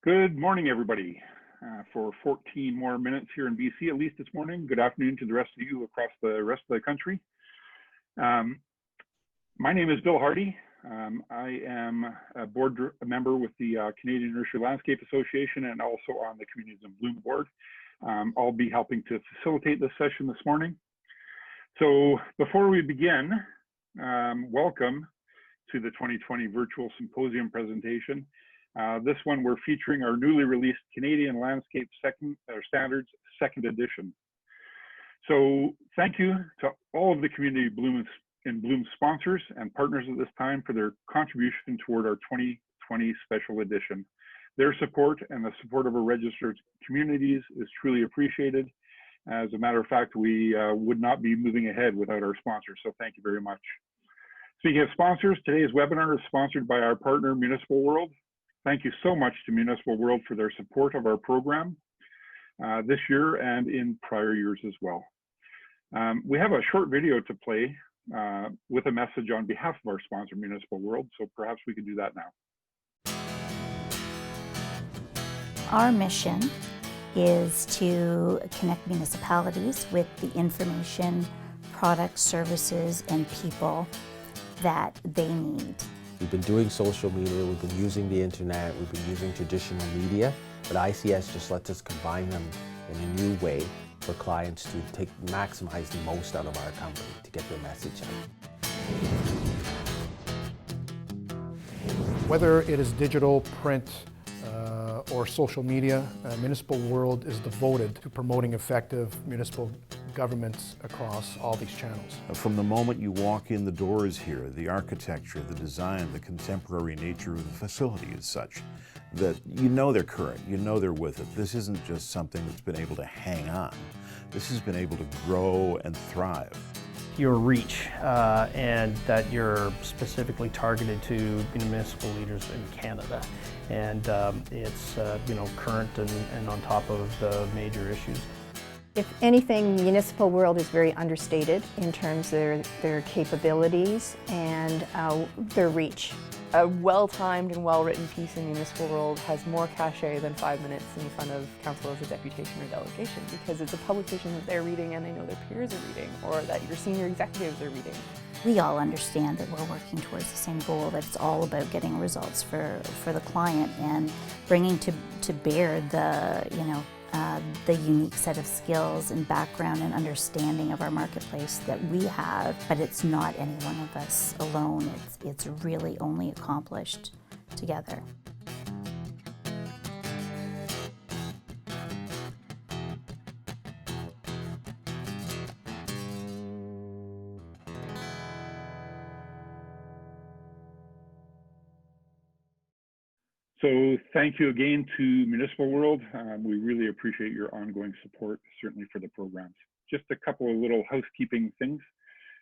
Good morning, everybody. For 14 more minutes here in BC, at least this morning. Good afternoon to the rest of you across the rest of the country. My name is Bill Hardy. I am a board member with the Canadian Nursery Landscape Association and also on the Communities in Bloom board. I'll be helping to facilitate this session this morning. So before we begin, welcome to the 2020 virtual symposium presentation. This one we're featuring our newly released Canadian Landscape Standards Second Edition. So thank you to all of the Community in Bloom sponsors and partners at this time for their contribution toward our 2020 special edition. Their support and the support of our registered communities is truly appreciated. As a matter of fact, we would not be moving ahead without our sponsors, so thank you very much. Speaking of sponsors, today's webinar is sponsored by our partner, Municipal World. Thank you so much to Municipal World for their support of our program this year and in prior years as well. We have a short video to play with a message on behalf of our sponsor, Municipal World, so perhaps we can do that now. Our mission is to connect municipalities with the information, products, services, and people that they need. We've been doing social media, we've been using the internet, we've been using traditional media, but ICS just lets us combine them in a new way for clients to maximize the most out of our company to get their message out. Whether it is digital, print, or social media, Municipal World is devoted to promoting effective municipal governments across all these channels. From the moment you walk in the doors here, the architecture, the design, the contemporary nature of the facility is such that you know they're current, you know they're with it. This isn't just something that's been able to hang on. This has been able to grow and thrive. Your reach and that you're specifically targeted to municipal leaders in Canada. And it's current and on top of the major issues. If anything, Municipal World is very understated in terms of their capabilities and their reach. A well-timed and well-written piece in Municipal World has more cachet than 5 minutes in front of council as a deputation or delegation, because it's a publication that they're reading and they know their peers are reading, or that your senior executives are reading. We all understand that we're working towards the same goal, that it's all about getting results for the client and bringing to bear the unique set of skills and background and understanding of our marketplace that we have, but it's not any one of us alone. It's really only accomplished together. So thank you again to Municipal World. We really appreciate your ongoing support, certainly for the programs. Just a couple of little housekeeping things.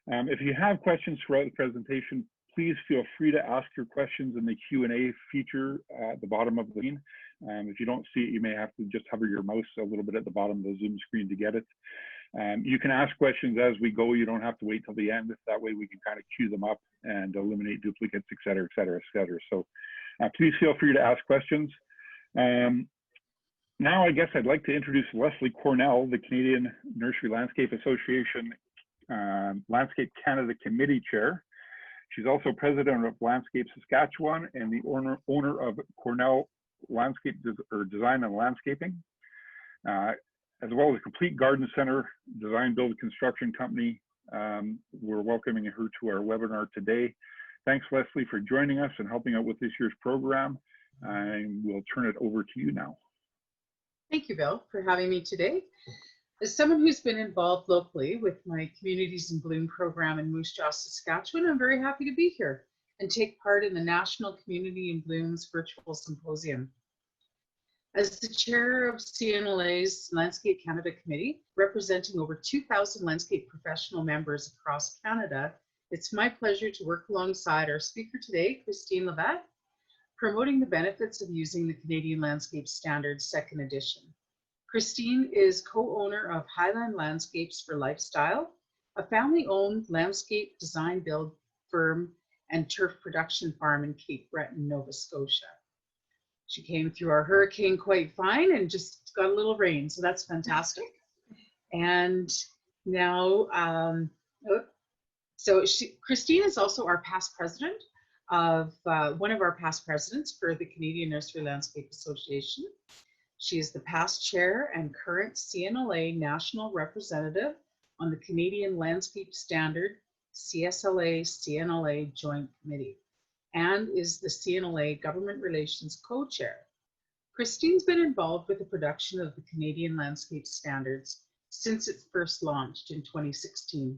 If you have questions throughout the presentation, please feel free to ask your questions in the Q&A feature at the bottom of the screen. If you don't see it, you may have to just hover your mouse a little bit at the bottom of the Zoom screen to get it. You can ask questions as we go. You don't have to wait till the end. That way we can kind of queue them up and eliminate duplicates, et cetera, et cetera, et cetera. So please feel free to ask questions. Now I guess I'd like to introduce Leslie Cornell, the Canadian Nursery Landscape Association Landscape Canada Committee Chair. She's also president of Landscape Saskatchewan and the owner of Cornell Landscape Design and Landscaping, as well as a Complete Garden Center design, build, construction company. We're welcoming her to our webinar today. Thanks, Leslie, for joining us and helping out with this year's program. And we'll turn it over to you now. Thank you, Bill, for having me today. As someone who's been involved locally with my Communities in Bloom program in Moose Jaw, Saskatchewan, I'm very happy to be here and take part in the National Community in Bloom's virtual symposium. As the chair of CNLA's Landscape Canada Committee, representing over 2,000 landscape professional members across Canada, it's my pleasure to work alongside our speaker today, Christine Levat, promoting the benefits of using the Canadian Landscape Standards Second Edition. Christine is co-owner of Highland Landscapes for Lifestyle, a family-owned landscape design build firm and turf production farm in Cape Breton, Nova Scotia. She came through our hurricane quite fine and just got a little rain, so that's fantastic. And now, Christine is also our past president of one of our past presidents for the Canadian Nursery Landscape Association. She is the past chair and current CNLA national representative on the Canadian Landscape Standard CSLA-CNLA Joint Committee and is the CNLA Government Relations co-chair. Christine's been involved with the production of the Canadian Landscape Standards since it first launched in 2016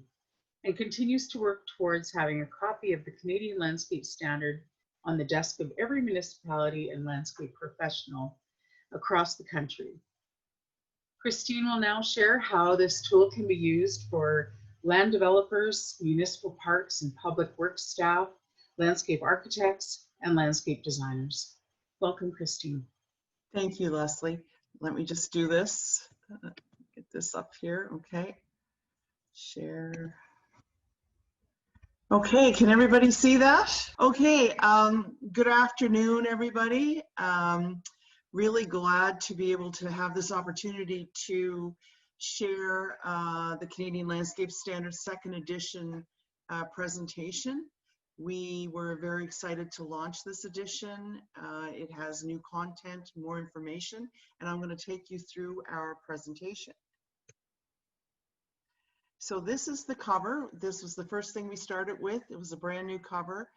and continues to work towards having a copy of the Canadian Landscape Standard on the desk of every municipality and landscape professional across the country. Christine will now share how this tool can be used for land developers, municipal parks and public works staff, landscape architects, and landscape designers. Welcome, Christine. Thank you, Leslie. Let me just do this. Get this up here, okay. Share. Okay, can everybody see that? Okay, good afternoon, everybody. Really glad to be able to have this opportunity to share the Canadian Landscape Standards Second Edition presentation. We were very excited to launch this edition. It has new content, more information, and I'm going to take you through our presentation. So this is the cover. This was the first thing we started with. It was a brand new cover.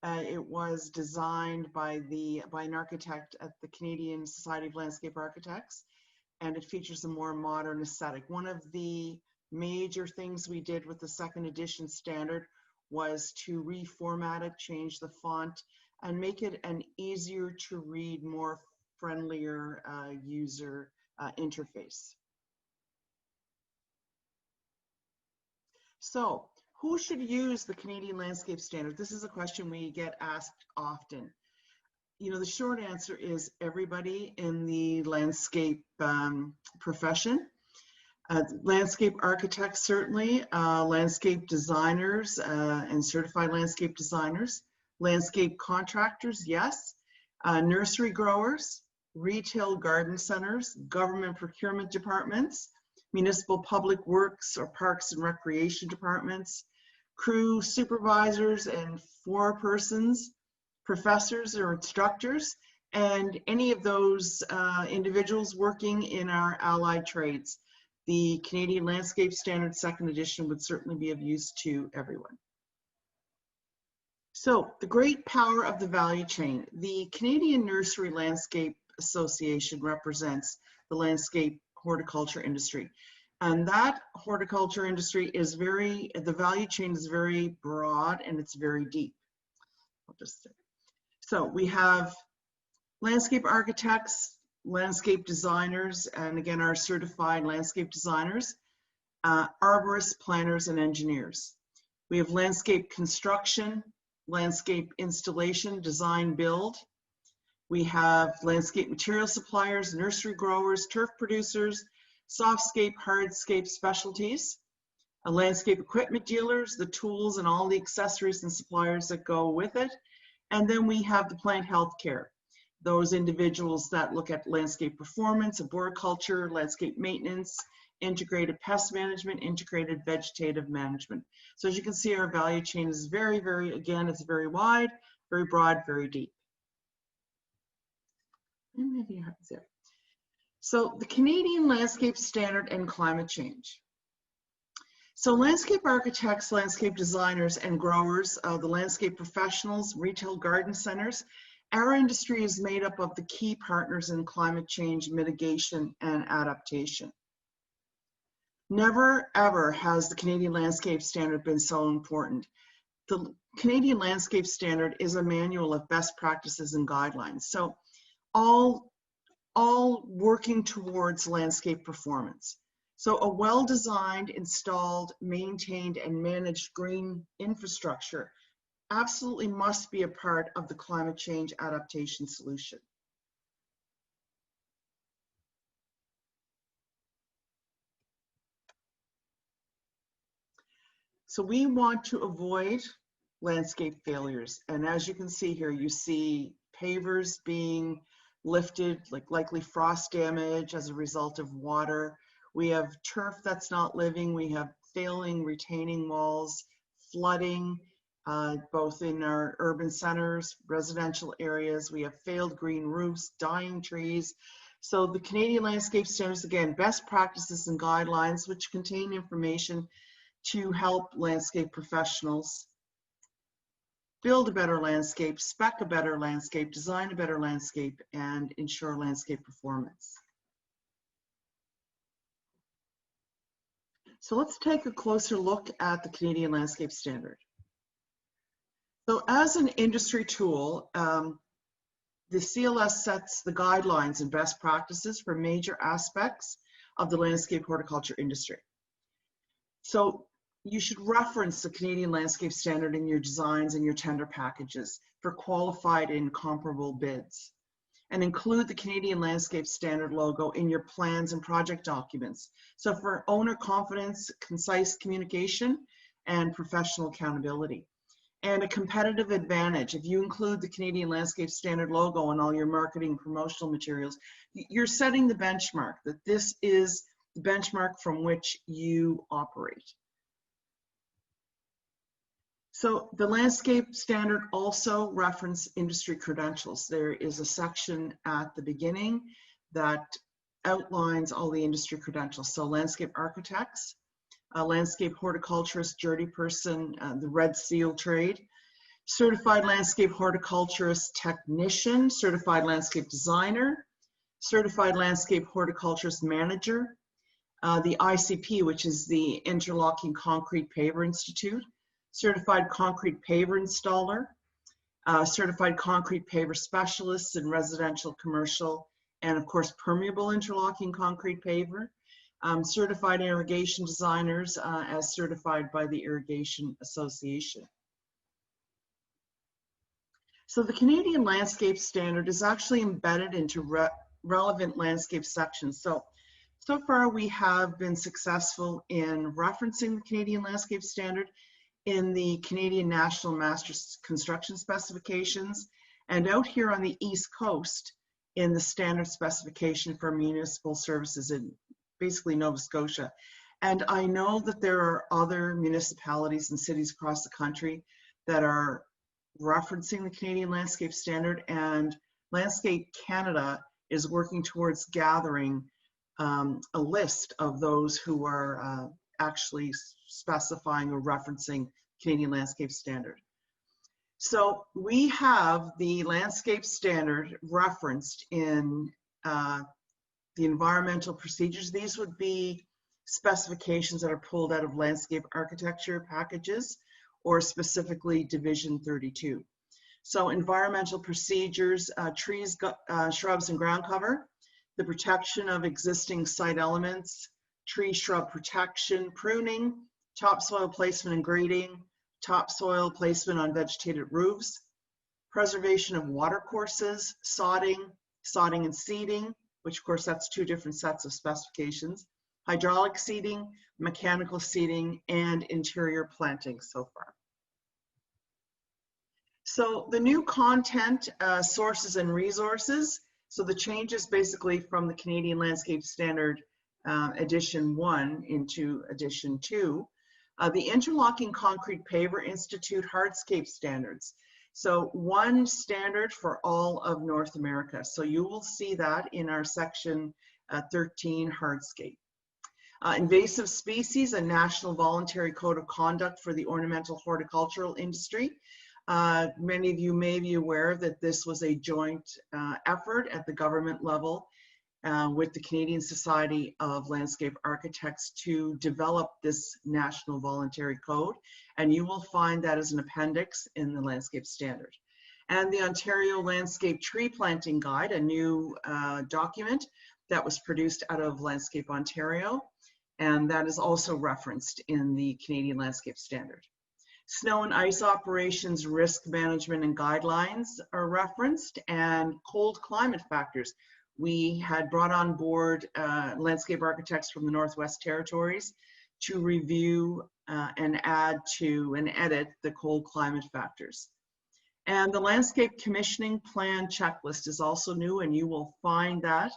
It was designed by an architect at the Canadian Society of Landscape Architects, and it features a more modern aesthetic. One of the major things we did with the second edition standard was to reformat it, change the font, and make it an easier to read, more friendlier user interface. So, who should use the Canadian Landscape Standard? This is a question we get asked often. You know, the short answer is everybody in the landscape profession. Landscape architects, certainly, landscape designers and certified landscape designers, landscape contractors, yes, nursery growers, retail garden centers, government procurement departments, municipal public works or parks and recreation departments, crew supervisors and forepersons, professors or instructors, and any of those individuals working in our allied trades. The Canadian Landscape Standard Second Edition would certainly be of use to everyone. So, the great power of the value chain. The Canadian Nursery Landscape Association represents the landscape horticulture industry. And that horticulture industry is the value chain is very broad and it's very deep. So we have landscape architects, landscape designers, and again, our certified landscape designers, arborists, planners, and engineers. We have landscape construction, landscape installation, design, build. We have landscape material suppliers, nursery growers, turf producers, softscape, hardscape specialties, landscape equipment dealers, the tools and all the accessories and suppliers that go with it. And then we have the plant health care, those individuals that look at landscape performance, arboriculture, landscape maintenance, integrated pest management, integrated vegetative management. So as you can see, our value chain is very, very, again, it's very wide, very broad, very deep. So the Canadian Landscape Standard and climate change. So landscape architects, landscape designers, and growers, the landscape professionals, retail garden centers, our industry is made up of the key partners in climate change mitigation and adaptation. Never, ever has the Canadian Landscape Standard been so important. The Canadian Landscape Standard is a manual of best practices and guidelines. So all working towards landscape performance. So a well-designed, installed, maintained, and managed green infrastructure absolutely must be a part of the climate change adaptation solution. So we want to avoid landscape failures. And as you can see here, you see pavers being lifted, like likely frost damage as a result of water. We have turf that's not living. We have failing retaining walls, flooding, both in our urban centers, residential areas. We have failed green roofs, dying trees. So the Canadian Landscape Standards, again, best practices and guidelines which contain information to help landscape professionals build a better landscape, spec a better landscape, design a better landscape, and ensure landscape performance. So let's take a closer look at the Canadian Landscape Standard. So as an industry tool, the CLS sets the guidelines and best practices for major aspects of the landscape horticulture industry. So you should reference the Canadian Landscape Standard in your designs and your tender packages for qualified and comparable bids, and include the Canadian Landscape Standard logo in your plans and project documents. So for owner confidence, concise communication, and professional accountability. And a competitive advantage, if you include the Canadian Landscape Standard logo on all your marketing and promotional materials, you're setting the benchmark, that this is the benchmark from which you operate. So the Landscape Standard also references industry credentials. There is a section at the beginning that outlines all the industry credentials. So landscape architects, landscape horticulturist, journey person, the Red Seal trade, certified landscape horticulturist technician, certified landscape designer, certified landscape horticulturist manager, the ICP, which is the Interlocking Concrete Paver Institute, certified concrete paver installer, certified concrete paver specialists in residential, commercial, and of course permeable interlocking concrete paver, certified irrigation designers as certified by the Irrigation Association. So the Canadian Landscape Standard is actually embedded into relevant landscape sections. So far we have been successful in referencing the Canadian Landscape Standard in the Canadian National Master Construction Specifications, and out here on the East Coast in the Standard Specification for Municipal Services in basically Nova Scotia. And I know that there are other municipalities and cities across the country that are referencing the Canadian Landscape Standard, and Landscape Canada is working towards gathering a list of those who are actually specifying or referencing Canadian Landscape Standard. So we have the Landscape Standard referenced in the environmental procedures. These would be specifications that are pulled out of landscape architecture packages, or specifically Division 32. So environmental procedures, trees, shrubs, and ground cover, the protection of existing site elements, tree shrub protection, pruning, topsoil placement and grading, topsoil placement on vegetated roofs, preservation of water courses, sodding and seeding, which of course that's two different sets of specifications, hydraulic seeding, mechanical seeding, and interior planting so far. So the new content, sources and resources, so the changes basically from the Canadian Landscape Standard Edition 1 into Edition 2, the Interlocking Concrete Paver Institute Hardscape Standards. So one standard for all of North America. So you will see that in our section 13 Hardscape. Invasive species, a national voluntary code of conduct for the ornamental horticultural industry. Many of you may be aware that this was a joint effort at the government level with the Canadian Society of Landscape Architects to develop this national voluntary code, and you will find that as an appendix in the Landscape Standard. And the Ontario Landscape Tree Planting Guide, a new document that was produced out of Landscape Ontario, and that is also referenced in the Canadian Landscape Standard. Snow and ice operations, risk management and guidelines are referenced, and cold climate factors. We had brought on board landscape architects from the Northwest Territories to review and add to and edit the cold climate factors. And the landscape commissioning plan checklist is also new, and you will find that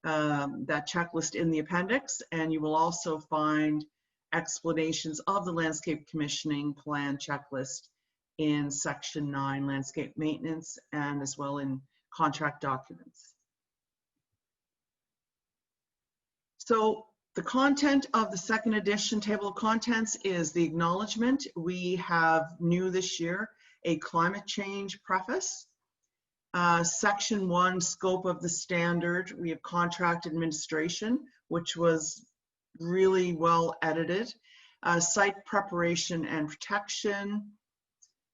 that checklist in the appendix, and you will also find explanations of the landscape commissioning plan checklist in section 9, landscape maintenance, and as well in contract documents. So the content of the second edition table of contents is the acknowledgement. We have new this year a climate change preface. Section 1, scope of the standard. We have contract administration, which was really well edited. Site preparation and protection,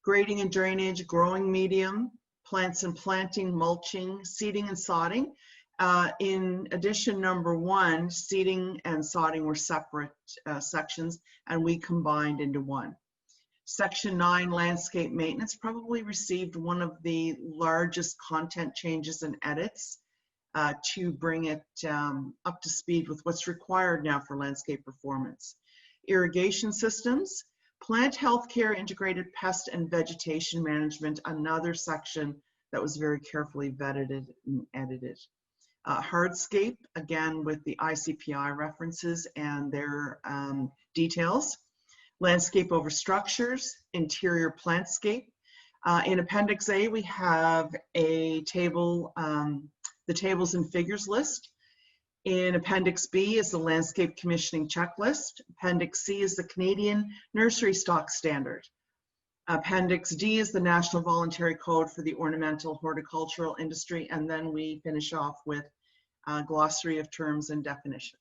grading and drainage, growing medium, plants and planting, mulching, seeding and sodding. In edition number 1, seeding and sodding were separate sections, and we combined into one. Section 9, landscape maintenance, probably received one of the largest content changes and edits to bring it up to speed with what's required now for landscape performance. Irrigation systems, plant health care, integrated pest and vegetation management, another section that was very carefully vetted and edited. Hardscape, again with the ICPI references and their details. Landscape over structures, interior plantscape. In Appendix A, we have a table, the tables and figures list. In Appendix B is the landscape commissioning checklist. Appendix C is the Canadian Nursery Stock Standard. Appendix D is the National Voluntary Code for the Ornamental Horticultural Industry, and then we finish off with a glossary of terms and definitions.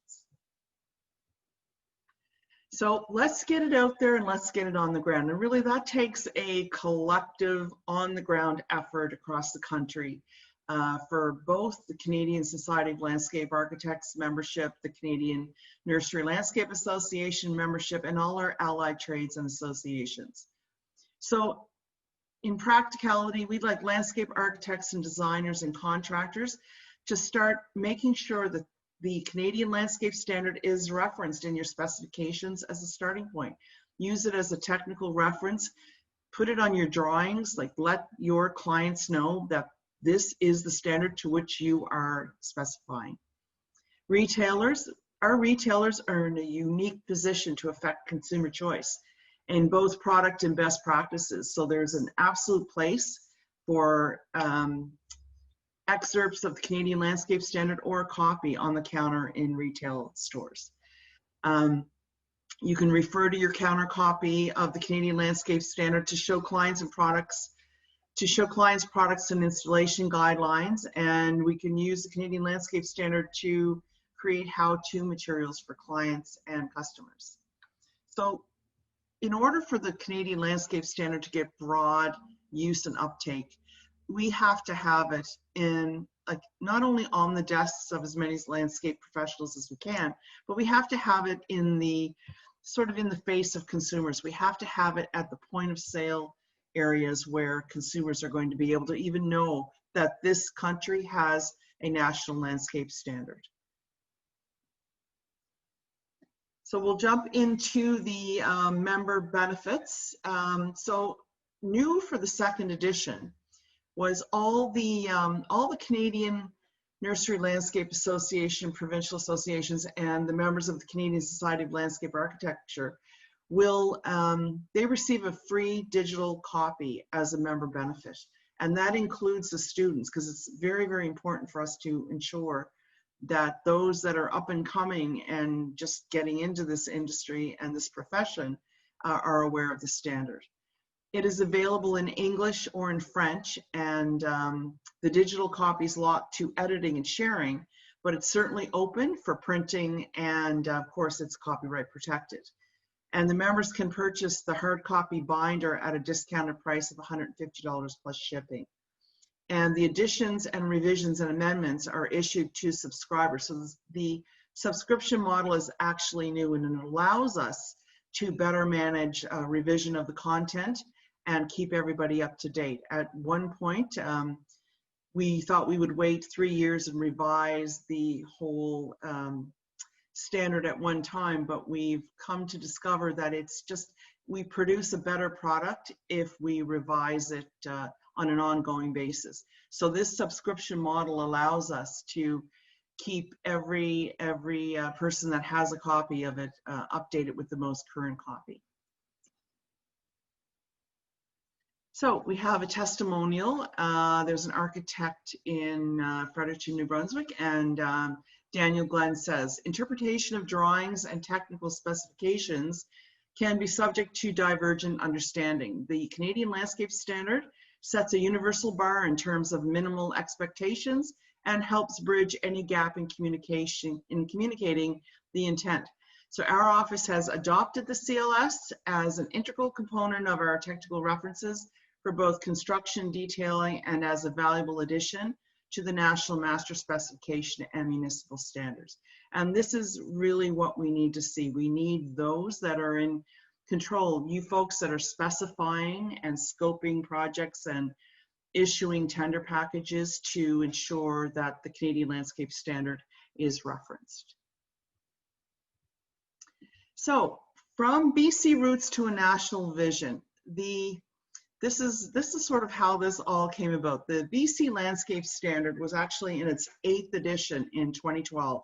So let's get it out there and let's get it on the ground. And really that takes a collective on the ground effort across the country for both the Canadian Society of Landscape Architects membership, the Canadian Nursery Landscape Association membership, and all our allied trades and associations. So in practicality, we'd like landscape architects and designers and contractors to start making sure that the Canadian Landscape Standard is referenced in your specifications as a starting point. Use it as a technical reference, put it on your drawings, like let your clients know that this is the standard to which you are specifying. Retailers, our retailers are in a unique position to affect consumer choice in both product and best practices. So there's an absolute place for excerpts of the Canadian Landscape Standard or a copy on the counter in retail stores. You can refer to your counter copy of the Canadian Landscape Standard to show clients and products, and installation guidelines, and we can use the Canadian Landscape Standard to create how-to materials for clients and customers. So in order for the Canadian Landscape Standard to get broad use and uptake, we have to have it in, like, not only on the desks of as many landscape professionals as we can, but we have to have it in the sort of in the face of consumers. We have to have it at the point of sale areas where consumers are going to be able to even know that this country has a national landscape standard. So we'll jump into the member benefits. So new for the second edition was all the Canadian Nursery Landscape Association, provincial associations, and the members of the Canadian Society of Landscape Architecture will, they receive a free digital copy as a member benefit. And that includes the students, because it's very, very important for us to ensure that those that are up and coming and just getting into this industry and this profession are aware of the standard. It is available in English or in French, and the digital copies locked to editing and sharing, but it's certainly open for printing, and of course it's copyright protected. And the members can purchase the hard copy binder at a discounted price of $150 plus shipping. And the additions and revisions and amendments are issued to subscribers. So the subscription model is actually new, and it allows us to better manage revision of the content and keep everybody up to date. At one point, we thought we would wait 3 years and revise the whole standard at one time, but we've come to discover that it's just, we produce a better product if we revise it on an ongoing basis. So this subscription model allows us to keep every person that has a copy of it updated with the most current copy. So we have a testimonial. There's an architect in Fredericton, New Brunswick, and Daniel Glenn says, interpretation of drawings and technical specifications can be subject to divergent understanding. The Canadian Landscape Standard sets a universal bar in terms of minimal expectations and helps bridge any gap in communicating the intent. So our office has adopted the CLS as an integral component of our technical references for both construction detailing and as a valuable addition to the National Master Specification and Municipal Standards. And this is really what we need to see. We need those that are in control, you folks that are specifying and scoping projects and issuing tender packages to ensure that the Canadian Landscape Standard is referenced. So from BC roots to a national vision, this is sort of how this all came about. The BC Landscape Standard was actually in its 8th edition in 2012,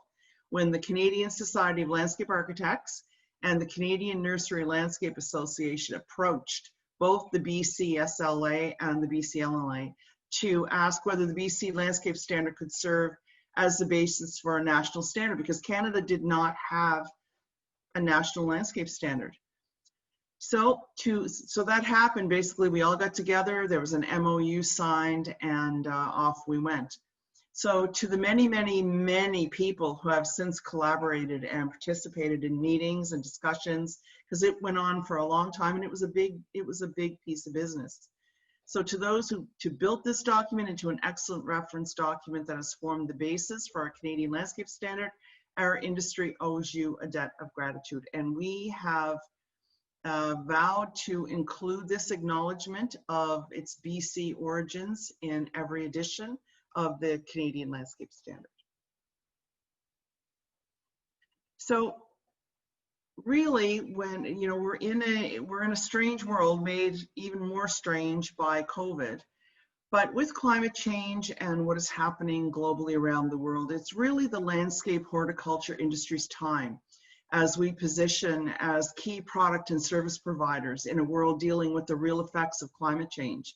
when the Canadian Society of Landscape Architects and the Canadian Nursery Landscape Association approached both the BC SLA and the BC LLA to ask whether the BC Landscape Standard could serve as the basis for a national standard, because Canada did not have a national landscape standard. So that happened. Basically, we all got together, there was an MOU signed, and off we went. So to the many, many, many people who have since collaborated and participated in meetings and discussions, because it went on for a long time and it was a big piece of business. So to those who built this document into an excellent reference document that has formed the basis for our Canadian Landscape Standard, our industry owes you a debt of gratitude. And we have vowed to include this acknowledgement of its BC origins in every edition of the Canadian Landscape Standard. So really, when we're in a strange world, made even more strange by COVID, but with climate change and what is happening globally around the world, it's really the landscape horticulture industry's time as we position as key product and service providers in a world dealing with the real effects of climate change.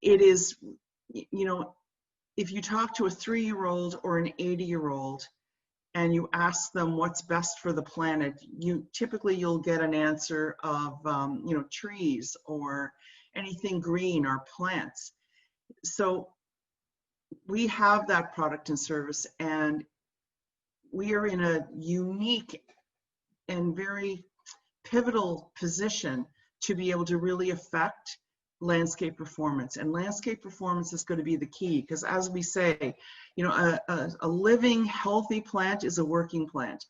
It is, if you talk to a 3-year-old or an 80-year-old and you ask them what's best for the planet, you'll get an answer of, trees or anything green or plants. So we have that product and service, and we are in a unique and very pivotal position to be able to really affect landscape performance. And landscape performance is going to be the key, because as we say, a living, healthy plant is a working plant.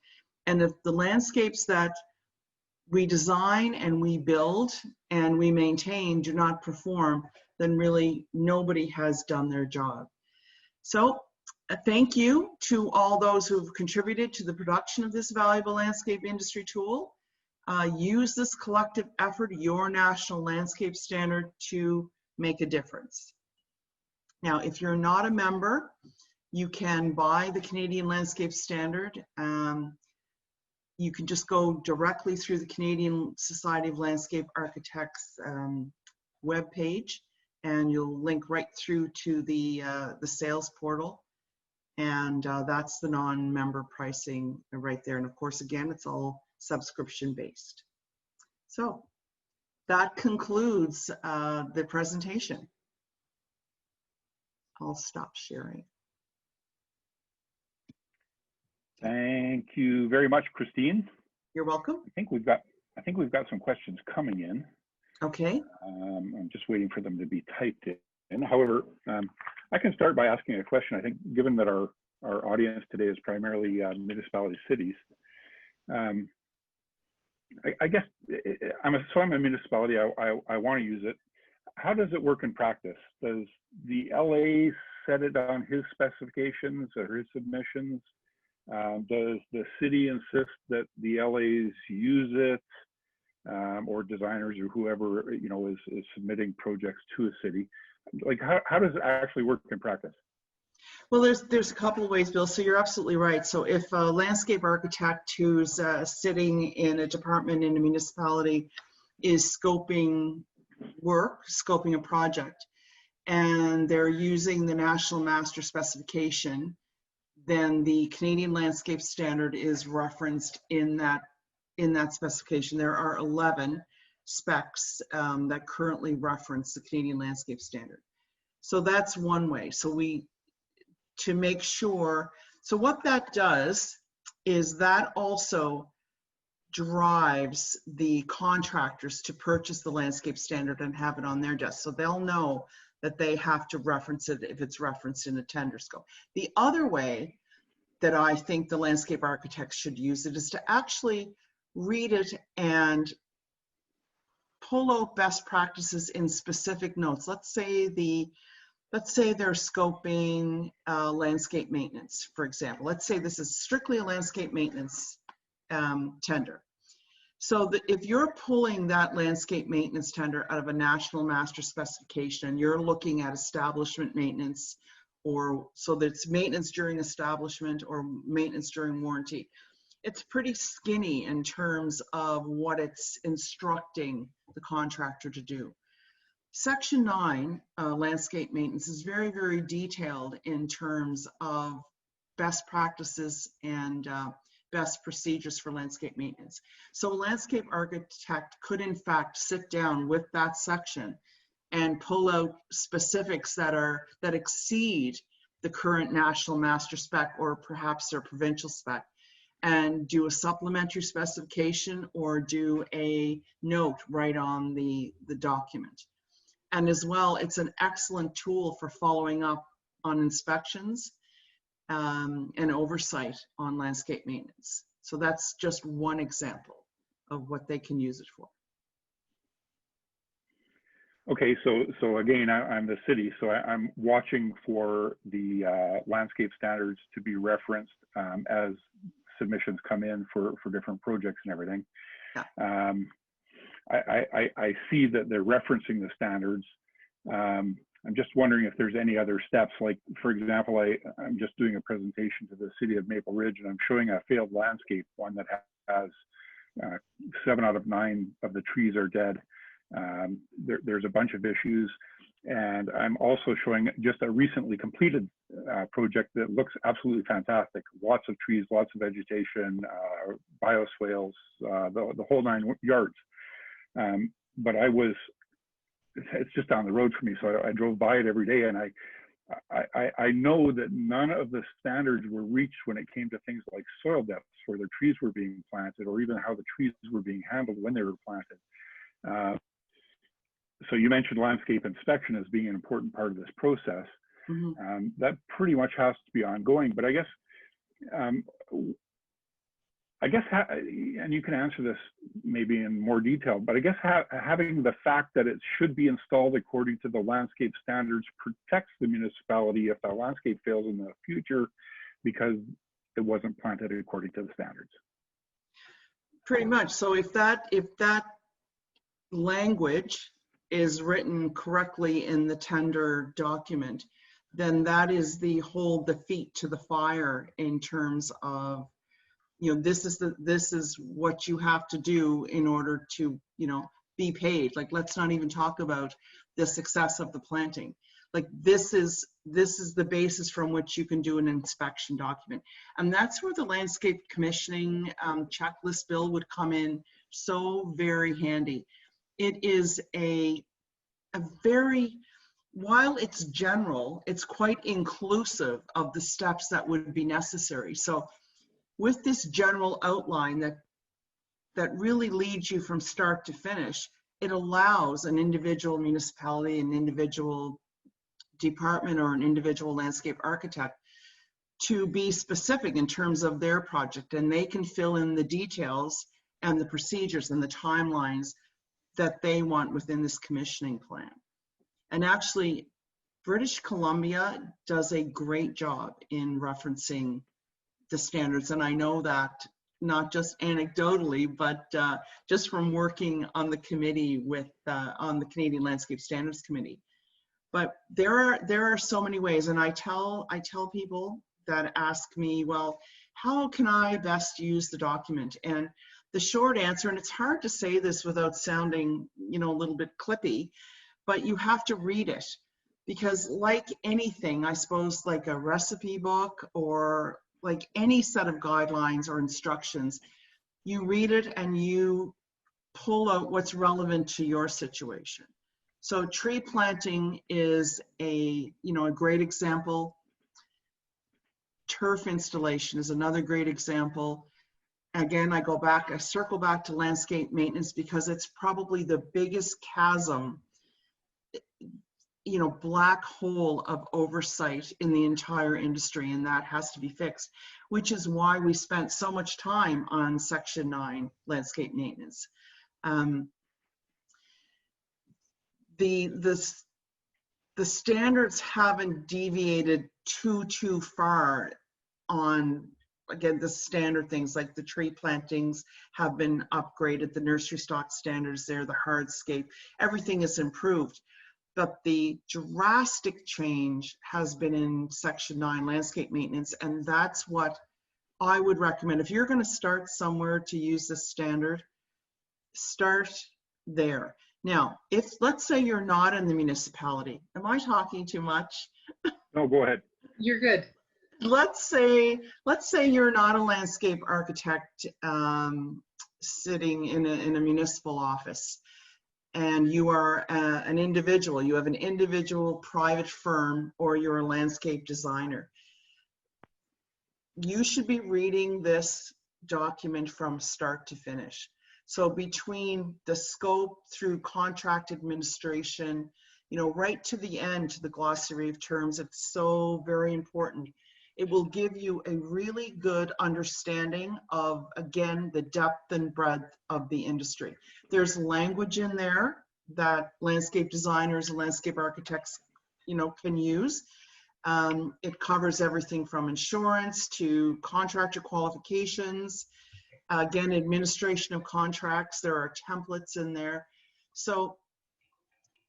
And if the landscapes that we design and we build and we maintain do not perform, then really nobody has done their job. So thank you to all those who have contributed to the production of this valuable landscape industry tool. Use this collective effort, your national landscape standard, to make a difference. Now, if you're not a member, you can buy the Canadian Landscape Standard. You can just go directly through the Canadian Society of Landscape Architects webpage, and you'll link right through to the sales portal. And that's the non-member pricing right there. And of course, again, it's all subscription based. So that concludes the presentation. I'll stop sharing. Thank you very much, Christine. You're welcome. I think we've got some questions coming in. Okay. I'm just waiting for them to be typed in. However, I can start by asking a question. I think, given that our audience today is primarily municipality cities, I guess I'm a municipality. I want to use it. How does it work in practice? Does the LA set it on his specifications or his submissions? Does the city insist that the LAs use it? or designers or whoever, you know, is submitting projects to a city? Like, how does it actually work in practice? Well, there's a couple of ways, Bill. So you're absolutely right. So if a landscape architect who's sitting in a department in a municipality is scoping work, scoping a project, and they're using the National Master Specification, then the Canadian Landscape Standard is referenced in that specification. There are 11 specs that currently reference the Canadian Landscape Standard. So that's one way. So to make sure, so what that does is that also drives the contractors to purchase the landscape standard and have it on their desk. So they'll know that they have to reference it if it's referenced in a tender scope. The other way that I think the landscape architects should use it is to actually read it and pull out best practices in specific notes. Let's say they're scoping landscape maintenance, for example. Let's say this is strictly a landscape maintenance tender. So if you're pulling that landscape maintenance tender out of a national master specification and you're looking at establishment maintenance, or so that's maintenance during establishment or maintenance during warranty, it's pretty skinny in terms of what it's instructing the contractor to do. Section 9, landscape maintenance, is very, very detailed in terms of best practices and best procedures for landscape maintenance. So a landscape architect could in fact sit down with that section and pull out specifics that exceed the current national master spec or perhaps their provincial spec, and do a supplementary specification or do a note right on the document. And as well, it's an excellent tool for following up on inspections and oversight on landscape maintenance. So that's just one example of what they can use it for. Okay, so again, I'm the city, so I'm watching for the landscape standards to be referenced as submissions come in for different projects and everything. Yeah. I see that they're referencing the standards. I'm just wondering if there's any other steps, like, for example, I'm just doing a presentation to the city of Maple Ridge, and I'm showing a failed landscape, one that has 7 out of 9 of the trees are dead. There's a bunch of issues, and I'm also showing just a recently completed project that looks absolutely fantastic. Lots of trees, lots of vegetation, bioswales, the whole 9 yards. But it's just down the road for me, so I drove by it every day, and I know that none of the standards were reached when it came to things like soil depths, where the trees were being planted, or even how the trees were being handled when they were planted. So you mentioned landscape inspection as being an important part of this process. Mm-hmm. That pretty much has to be ongoing, but I guess, and you can answer this maybe in more detail, but I guess having the fact that it should be installed according to the landscape standards protects the municipality if the landscape fails in the future because it wasn't planted according to the standards. Pretty much. So if that language is written correctly in the tender document, then that is the feet to the fire in terms of, you know, this is what you have to do in order to, you know, be paid. Like, let's not even talk about the success of the planting. Like, this is the basis from which you can do an inspection document. And that's where the landscape commissioning checklist bill would come in so very handy. It is a very, while it's general, it's quite inclusive of the steps that would be necessary. So with this general outline that really leads you from start to finish, it allows an individual municipality, an individual department, or an individual landscape architect to be specific in terms of their project, and they can fill in the details and the procedures and the timelines that they want within this commissioning plan. And actually, British Columbia does a great job in referencing the standards, and I know that not just anecdotally, but just from working on the committee with, on the Canadian Landscape Standards Committee. But there are so many ways, and I tell people that ask me, well, how can I best use the document? And the short answer, and it's hard to say this without sounding, you know, a little bit clippy, but you have to read it. Because like anything, I suppose, like a recipe book or like any set of guidelines or instructions, you read it and you pull out what's relevant to your situation. So tree planting is a great example. Turf installation is another great example. Again, I circle back to landscape maintenance because it's probably the biggest chasm, black hole of oversight in the entire industry, and that has to be fixed, which is why we spent so much time on Section 9 landscape maintenance. The standards haven't deviated too far on, again, the standard things like the tree plantings have been upgraded, the nursery stock standards there, the hardscape, everything is improved. But the drastic change has been in Section 9 landscape maintenance, and that's what I would recommend. If you're going to start somewhere to use this standard, start there. Now, if let's say you're not in the municipality, am I talking too much? No, go ahead. You're good. Let's say you're not a landscape architect sitting in a municipal office, and you are an individual. You have an individual private firm, or you're a landscape designer. You should be reading this document from start to finish. So between the scope through contract administration, right to the end, to the glossary of terms, it's so very important. It will give you a really good understanding of, again, the depth and breadth of the industry. There's language in there that landscape designers and landscape architects, can use. It covers everything from insurance to contractor qualifications. Again, administration of contracts, there are templates in there. So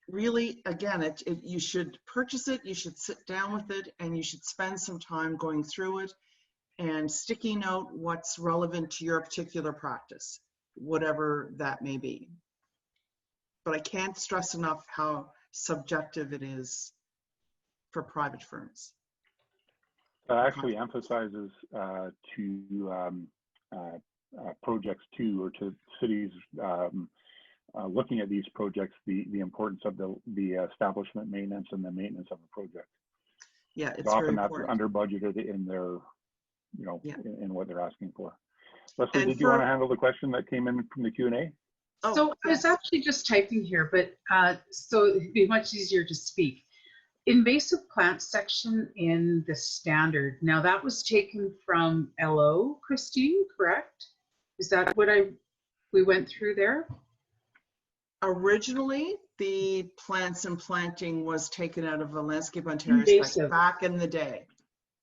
really, again, you should purchase it, you should sit down with it, and you should spend some time going through it and sticky note what's relevant to your particular practice, whatever that may be. But I can't stress enough how subjective it is for private firms. That actually emphasizes to projects too, or to cities looking at these projects, the importance of the establishment maintenance and the maintenance of a project. Yeah, it's often very that's important. under budgeted in their, in what they're asking for. Leslie, And did you want to handle the question that came in from the Q&A? Oh, So I was actually just typing here, but so it'd be much easier to speak. Invasive plant section in the standard. Now that was taken from LO, Christine, correct? Is that what we went through there? Originally, the plants and planting was taken out of the Landscape Ontario spec back in the day.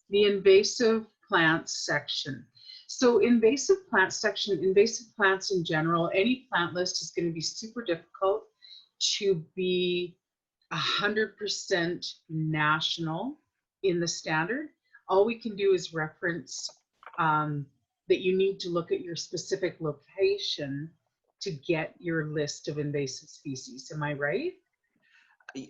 The invasive plants section. So invasive plants section, invasive plants in general, any plant list is going to be super difficult to be 100% national in the standard. All we can do is reference that you need to look at your specific location to get your list of invasive species. Am I right?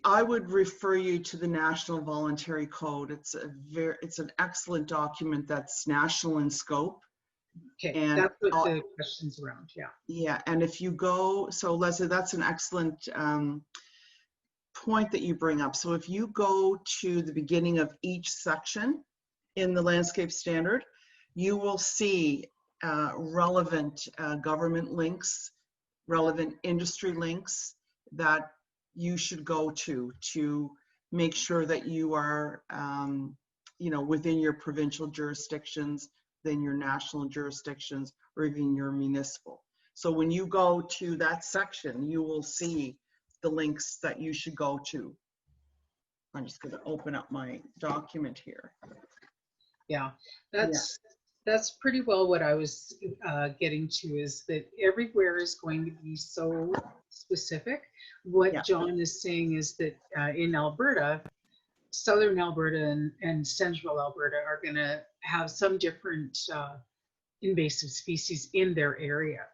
I would refer you to the National Voluntary Code. It's an excellent document that's national in scope. Okay, and that's what the question's around, yeah. Yeah, and if you go, so Leslie, that's an excellent point that you bring up. So if you go to the beginning of each section in the landscape standard, you will see relevant government links, relevant industry links that you should go to make sure that you are within your provincial jurisdictions, then your national jurisdictions, or even your municipal. So when you go to that section, you will see the links that you should go to. I'm just going to open up my document here. Yeah, that's That's pretty well what I was getting to, is that everywhere is going to be so specific. What Yeah. John is saying is that in Alberta, southern Alberta and central Alberta are going to have some different invasive species in their area.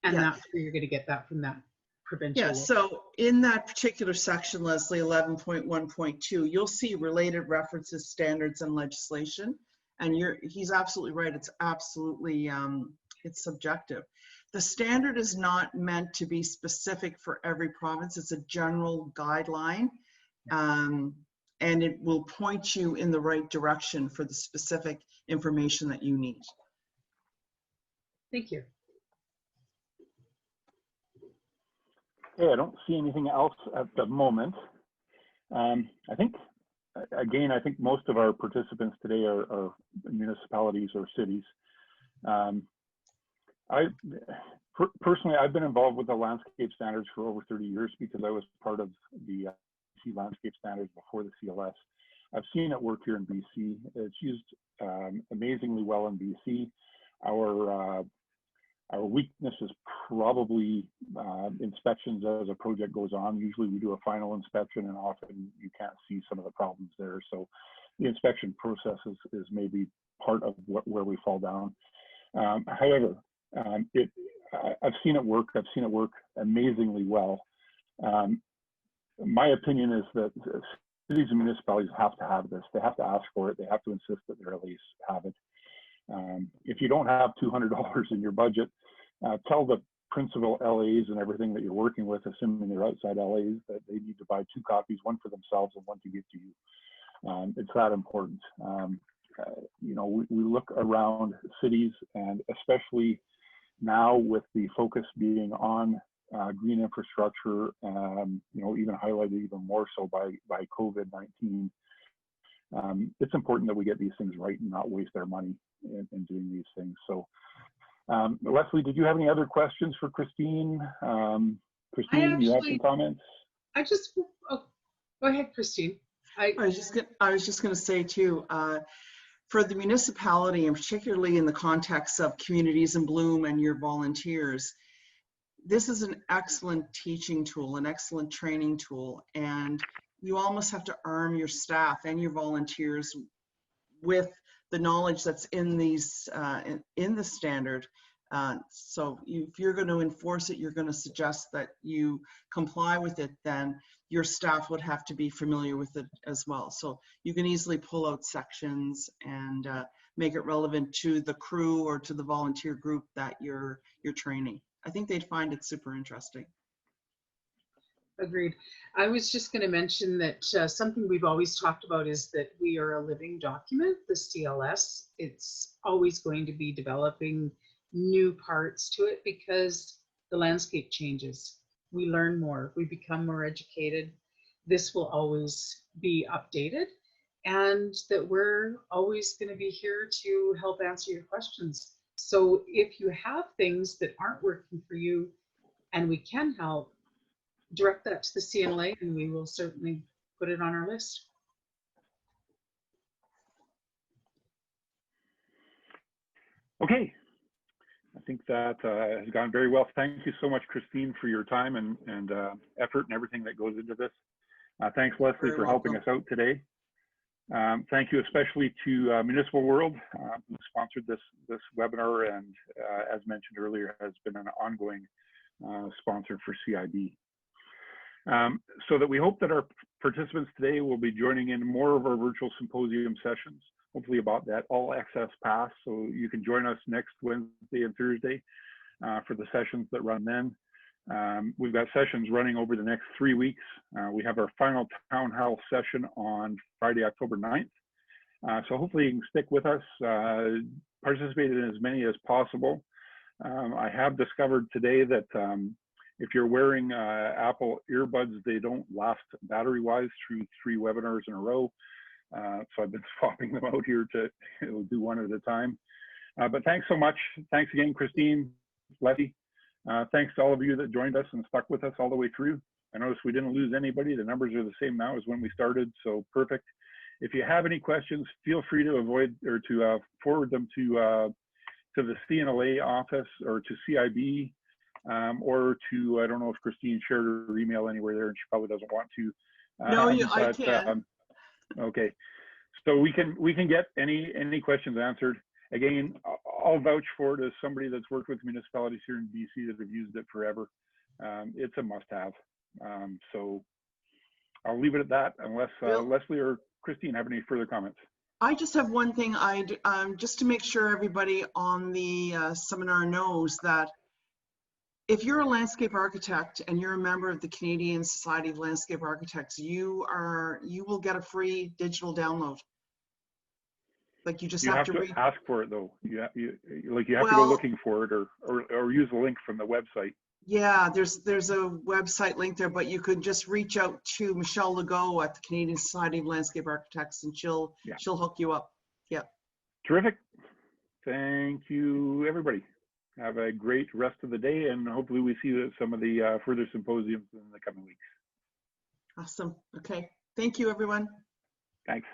And Yeah. that's where you're going to get that from that provincial. Yeah, so in that particular section, Leslie, 11.1.2, you'll see related references, standards, and legislation. And he's absolutely right. It's absolutely, it's subjective. The standard is not meant to be specific for every province. It's a general guideline, and it will point you in the right direction for the specific information that you need. Thank you. Okay, I don't see anything else at the moment. I think, again, I think most of our participants today are municipalities or cities. Personally, I've been involved with the landscape standards for over 30 years because I was part of the landscape standards before the CLS. I've seen it work here in BC. It's used amazingly well in BC. Our weakness is probably inspections as a project goes on. Usually we do a final inspection and often you can't see some of the problems there. So the inspection process is maybe part of where we fall down. However, I've seen it work. I've seen it work amazingly well. My opinion is that cities and municipalities have to have this. They have to ask for it. They have to insist that their LAs have it. If you don't have $200 in your budget, tell the principal LAs and everything that you're working with, assuming they're outside LAs, that they need to buy 2 copies, one for themselves and one to give to you. It's that important. You know, we look around cities, and especially now with the focus being on green infrastructure, you know, even highlighted even more so by COVID-19. It's important that we get these things right and not waste our money in doing these things. So, Leslie, did you have any other questions for Christine? Christine, you have some comments? Go ahead, Christine. I was just going to say too, for the municipality, and particularly in the context of Communities in Bloom and your volunteers, this is an excellent teaching tool, an excellent training tool, and you almost have to arm your staff and your volunteers with the knowledge that's in these in the standard. So if you're going to enforce it, you're going to suggest that you comply with it, then your staff would have to be familiar with it as well. So you can easily pull out sections and make it relevant to the crew or to the volunteer group that you're training. I think they'd find it super interesting. Agreed. I was just going to mention that something we've always talked about is that we are a living document, the CLS. It's always going to be developing new parts to it because the landscape changes. We learn more, we become more educated. This will always be updated, and that we're always going to be here to help answer your questions. So if you have things that aren't working for you and we can help, direct that to the CNLA and we will certainly put it on our list. Okay, I think that has gone very well. Thank you so much, Christine, for your time and effort and everything that goes into this. Thanks, Leslie, for helping us out today. Thank you especially to Municipal World, who sponsored this webinar and, as mentioned earlier, has been an ongoing sponsor for CIB. So that we hope that our participants today will be joining in more of our virtual symposium sessions, hopefully about that all access pass. So you can join us next Wednesday and Thursday for the sessions that run then. We've got sessions running over the next 3 weeks. We have our final town hall session on Friday, October 9th. So hopefully you can stick with us, participate in as many as possible. I have discovered today that if you're wearing Apple earbuds, they don't last battery-wise through 3 webinars in a row. So I've been swapping them out here to do one at a time. But thanks so much. Thanks again, Christine, Letty. Thanks to all of you that joined us and stuck with us all the way through. I noticed we didn't lose anybody. The numbers are the same now as when we started, so perfect. If you have any questions, feel free to avoid or to forward them to the CNLA office or to CIB, or to, I don't know if Christine shared her email anywhere there, and she probably doesn't want to. No, I can. Okay, so we can get any questions answered. Again, I'll vouch for it as somebody that's worked with municipalities here in BC that have used it forever. It's a must-have. So I'll leave it at that, unless Leslie or Christine have any further comments. I just have one thing. Just to make sure everybody on the seminar knows that if you're a landscape architect and you're a member of the Canadian Society of Landscape Architects, you will get a free digital download. Like you just have to ask for it though. You have to go looking for it or use a link from the website. Yeah, there's a website link there, but you could just reach out to Michelle Legault at the Canadian Society of Landscape Architects, and she'll hook you up. Yeah. Terrific. Thank you, everybody. Have a great rest of the day, and hopefully we see some of the further symposiums in the coming weeks. Awesome. Okay. Thank you, everyone. Thanks.